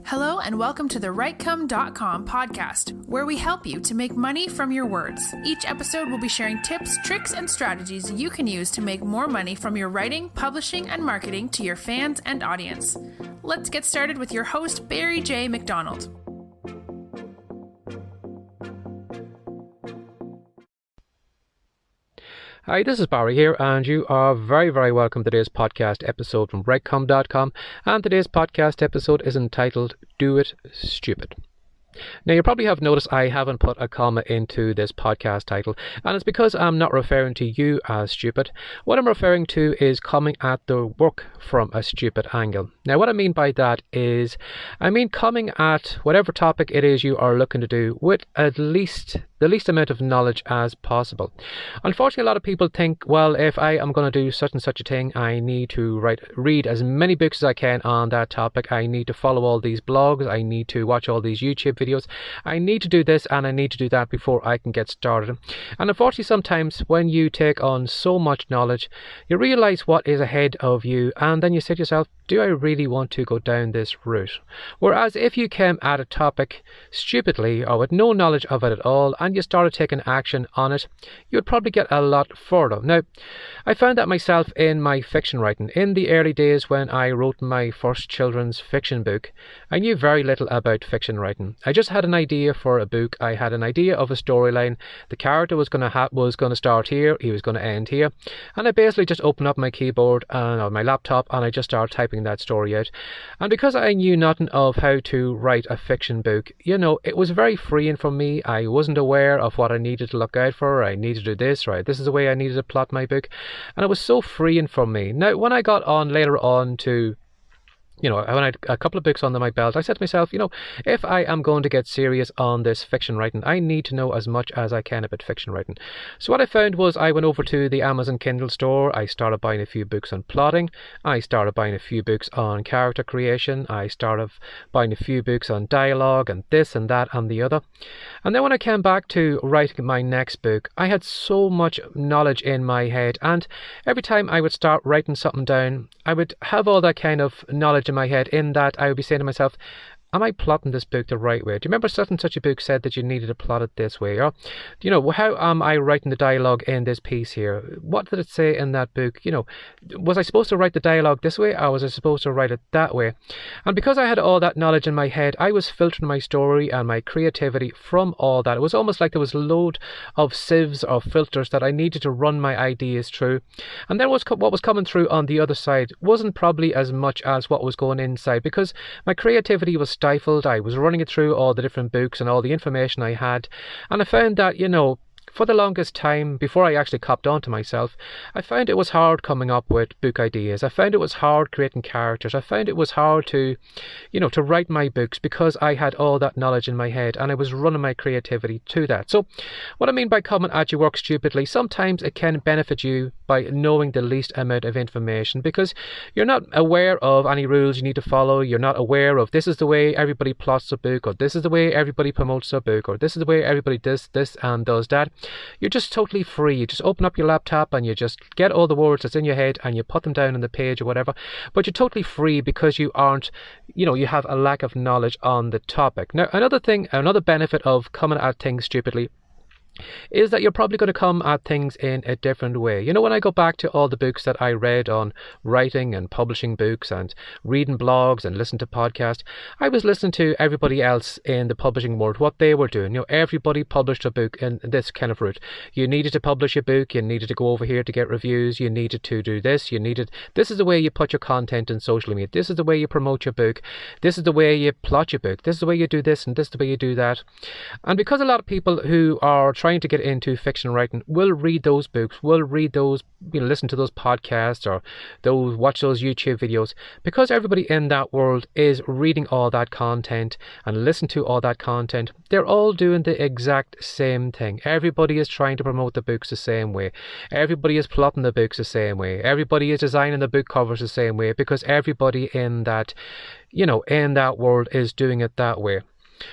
Hello and welcome to the WriteCome.com podcast, where we help you to make money from your words. Each episode will be sharing tips, tricks, and strategies you can use to make more money from your writing, publishing, and marketing to your fans and audience. Let's get started with your host, Barry J. McDonald. Hi, this is Barry here, and you are very, very welcome to today's podcast episode from WriteCome.com, and today's podcast episode is entitled, Do It Stupid. Now, you probably have noticed I haven't put a comma into this podcast title, and it's because I'm not referring to you as stupid. What I'm referring to is coming at the work from a stupid angle. Now, what I mean by that is, coming at whatever topic it is you are looking to do with at least the least amount of knowledge as possible. Unfortunately, a lot of people think, well, if I am going to do such and such a thing, I need to read as many books as I can on that topic. I need to follow all these blogs. I need to watch all these YouTube videos. I need to do this and I need to do that before I can get started. And unfortunately, sometimes when you take on so much knowledge, you realize what is ahead of you, and then you say to yourself, do I really want to go down this route? Whereas if you came at a topic stupidly or with no knowledge of it at all, and you started taking action on it, you would probably get a lot further. Now, I found that myself in my fiction writing. In the early days when I wrote my first children's fiction book, I knew very little about fiction writing. I just had an idea for a book. I had an idea of a storyline. The character was going to start here, he was going to end here, and I basically just opened up my keyboard or my laptop and I just started typing that story out. And because I knew nothing of how to write a fiction book, it was very freeing for me. I wasn't aware of what I needed to look out for. I needed to do this, right? This is the way I needed to plot my book, and it was so freeing for me. Now, when I got on later on to when I had a couple of books under my belt, I said to myself, if I am going to get serious on this fiction writing, I need to know as much as I can about fiction writing. So what I found was I went over to the Amazon Kindle store. I started buying a few books on plotting. I started buying a few books on character creation. I started buying a few books on dialogue and this and that and the other. And then when I came back to writing my next book, I had so much knowledge in my head. And every time I would start writing something down, I would have all that kind of knowledge in my head, in that I would be saying to myself, am I plotting this book the right way? Do you remember such and such a book said that you needed to plot it this way? Or, how am I writing the dialogue in this piece here? What did it say in that book? Was I supposed to write the dialogue this way, or was I supposed to write it that way? And because I had all that knowledge in my head, I was filtering my story and my creativity from all that. It was almost like there was a load of sieves or filters that I needed to run my ideas through. And then what was coming through on the other side wasn't probably as much as what was going inside, because my creativity was stifled. I was running it through all the different books and all the information I had, and I found that, for the longest time, before I actually copped on to myself, I found it was hard coming up with book ideas. I found it was hard creating characters. I found it was hard to write my books, because I had all that knowledge in my head and I was running my creativity to that. So what I mean by coming at your work stupidly, sometimes it can benefit you by knowing the least amount of information, because you're not aware of any rules you need to follow. You're not aware of this is the way everybody plots a book, or this is the way everybody promotes a book, or this is the way everybody does this and does that. You're just totally free. You just open up your laptop and you just get all the words that's in your head and you put them down on the page or whatever. But you're totally free because you aren't, you have a lack of knowledge on the topic. Now, another benefit of coming at things stupidly is that you're probably going to come at things in a different way. When I go back to all the books that I read on writing and publishing books and reading blogs and listening to podcasts, I was listening to everybody else in the publishing world, what they were doing. Everybody published a book in this kind of route. You needed to publish a book, you needed to go over here to get reviews, you needed to do this, this is the way you put your content in social media, this is the way you promote your book, this is the way you plot your book, this is the way you do this, and this is the way you do that. And because a lot of people who are trying to get into fiction writing will read those books, will read those, listen to those podcasts, or watch those YouTube videos, because everybody in that world is reading all that content and listen to all that content, they're all doing the exact same thing. Everybody is trying to promote the books the same way. Everybody is plotting the books the same way. Everybody is designing the book covers the same way, because everybody in that, in that world is doing it that way.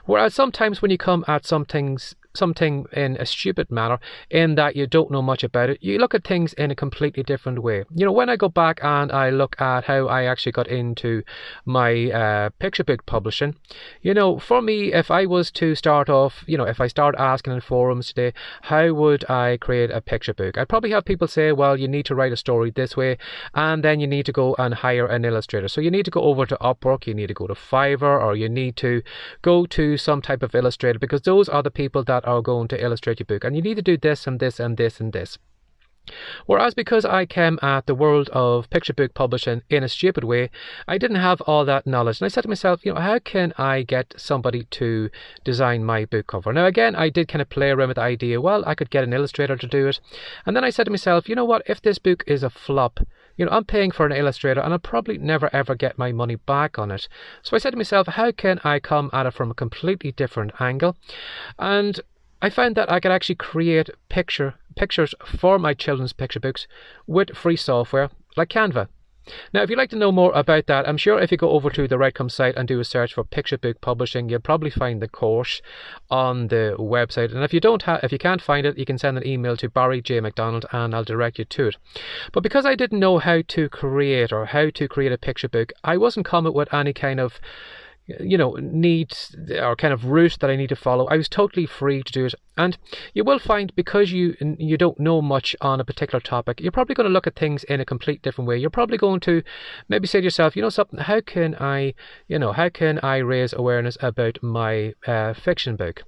Whereas sometimes when you come at some things something in a stupid manner in that you don't know much about it. You look at things in a completely different way. When I go back and I look at how I actually got into my picture book publishing, for me, if I was to start off, if I start asking in forums today, how would I create a picture book? I'd probably have people say, well, you need to write a story this way, and then you need to go and hire an illustrator. So you need to go over to Upwork, you need to go to Fiverr, or you need to go to some type of illustrator, because those are the people that are going to illustrate your book, and you need to do this and this and this and this. Whereas because I came at the world of picture book publishing in a stupid way, I didn't have all that knowledge. And I said to myself, how can I get somebody to design my book cover? Now, again, I did kind of play around with the idea, well, I could get an illustrator to do it. And then I said to myself, what, if this book is a flop, I'm paying for an illustrator and I'll probably never ever get my money back on it. So I said to myself, how can I come at it from a completely different angle? And I found that I could actually create pictures for my children's picture books with free software like Canva. Now, if you'd like to know more about that, I'm sure if you go over to the Writecom site and do a search for picture book publishing, you'll probably find the course on the website. And if you can't find it, you can send an email to Barry J. McDonald and I'll direct you to it. But because I didn't know how to create a picture book, I wasn't coming with any kind of need or kind of route that I need to follow. I was totally free to do it. And you will find, because you don't know much on a particular topic, you're probably going to look at things in a complete different way. You're probably going to maybe say to yourself, something, how can I raise awareness about my fiction book?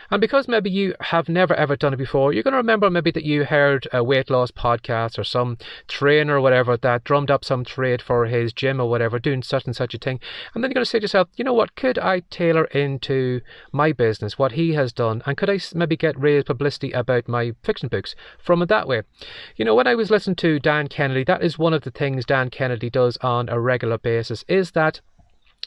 And because maybe you have never ever done it before, you're going to remember maybe that you heard a weight loss podcast or some trainer or whatever that drummed up some trade for his gym or whatever, doing such and such a thing. And then you're going to say to yourself, what, could I tailor into my business what he has done? And could I maybe get raised publicity about my fiction books from it that way? When I was listening to Dan Kennedy, that is one of the things Dan Kennedy does on a regular basis, is that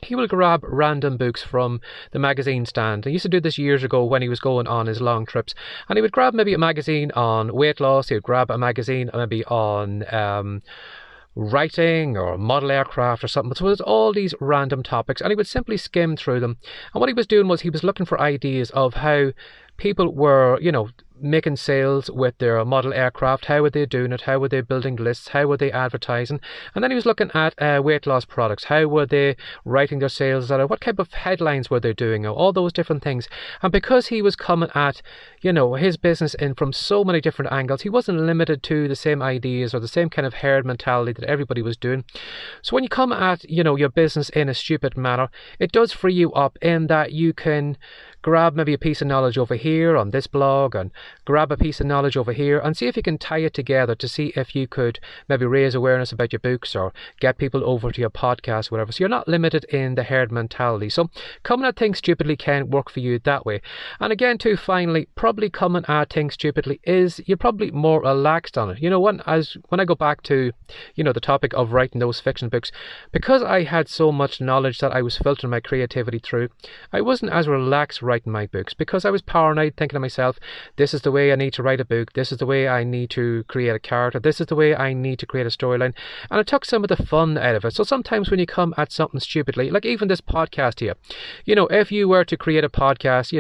he will grab random books from the magazine stand. He used to do this years ago when he was going on his long trips. And he would grab maybe a magazine on weight loss. He would grab a magazine maybe on writing or model aircraft or something. So there's all these random topics, and he would simply skim through them. And what he was doing was he was looking for ideas of how people were, making sales with their model aircraft. How were they doing it? How were they building lists? How were they advertising? And then he was looking at weight loss products. How were they writing their sales? What type of headlines were they doing? All those different things. And because he was coming at, his business in from so many different angles, he wasn't limited to the same ideas or the same kind of herd mentality that everybody was doing. So when you come at, your business in a stupid manner, it does free you up in that you can grab maybe a piece of knowledge over here on this blog and grab a piece of knowledge over here and see if you can tie it together to see if you could maybe raise awareness about your books or get people over to your podcast, whatever. So you're not limited in the herd mentality. So coming at things stupidly can work for you that way. And again, too, finally, probably coming at things stupidly is you're probably more relaxed on it. When I go back to, the topic of writing those fiction books, because I had so much knowledge that I was filtering my creativity through, I wasn't as relaxed writing my books because I was paranoid, thinking to myself, this is the way I need to write a book, this is the way I need to create a character, this is the way I need to create a storyline, and it took some of the fun out of it. So sometimes when you come at something stupidly, like even this podcast here, if you were to create a podcast,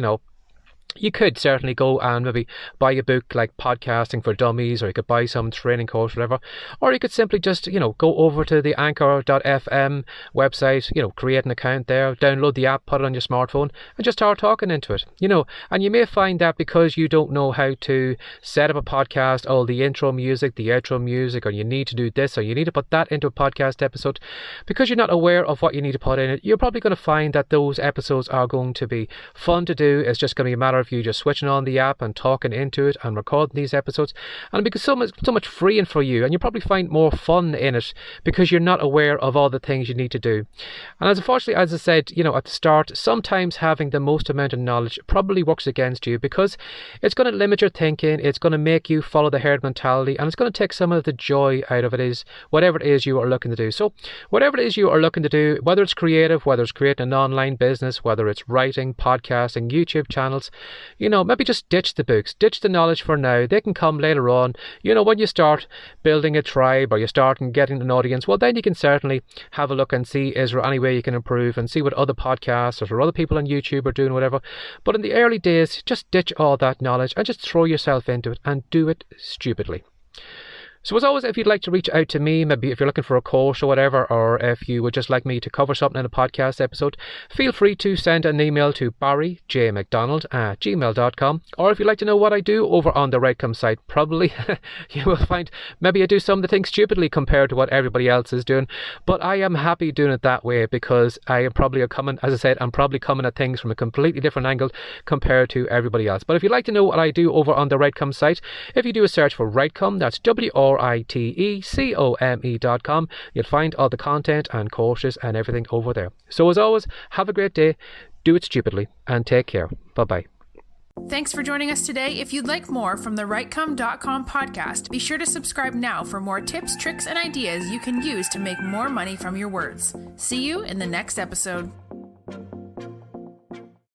you could certainly go and maybe buy a book like Podcasting for Dummies, or you could buy some training course, whatever, or you could simply just, go over to the Anchor.fm website, create an account there, download the app, put it on your smartphone, and just start talking into it, and you may find that because you don't know how to set up a podcast, all the intro music, the outro music, or you need to do this, or you need to put that into a podcast episode, because you're not aware of what you need to put in it, you're probably going to find that those episodes are going to be fun to do. It's just going to be a matter of you just switching on the app and talking into it and recording these episodes, and it becomes so much freeing for you, and you probably find more fun in it because you're not aware of all the things you need to do. And unfortunately, as I said, at the start, sometimes having the most amount of knowledge probably works against you because it's going to limit your thinking, it's going to make you follow the herd mentality, and it's going to take some of the joy out of it, is whatever it is you are looking to do. So whatever it is you are looking to do, whether it's creative, whether it's creating an online business, whether it's writing, podcasting, YouTube channels, maybe just ditch the books, ditch the knowledge for now. They can come later on. When you start building a tribe or you start getting an audience, well, then you can certainly have a look and see, is there any way you can improve, and see what other podcasts or other people on YouTube are doing, whatever. But in the early days, just ditch all that knowledge and just throw yourself into it and do it stupidly. So as always, if you'd like to reach out to me, maybe if you're looking for a course or whatever, or if you would just like me to cover something in a podcast episode, feel free to send an email to barryjmcdonald@gmail.com. Or if you'd like to know what I do over on the Rightcome site, probably you will find maybe I do some of the things stupidly compared to what everybody else is doing. But I am happy doing it that way, because I am probably coming, as I said, I'm probably coming at things from a completely different angle compared to everybody else. But if you'd like to know what I do over on the Rightcome site, if you do a search for Rightcome, that's WRITECOME.com, you'll find all the content and courses and everything over there. So as always, have a great day, do it stupidly, and take care. Bye-bye. Thanks for joining us today. If you'd like more from the Rightcome.com podcast, be sure to subscribe now for more tips, tricks, and ideas you can use to make more money from your words. See you in the next episode.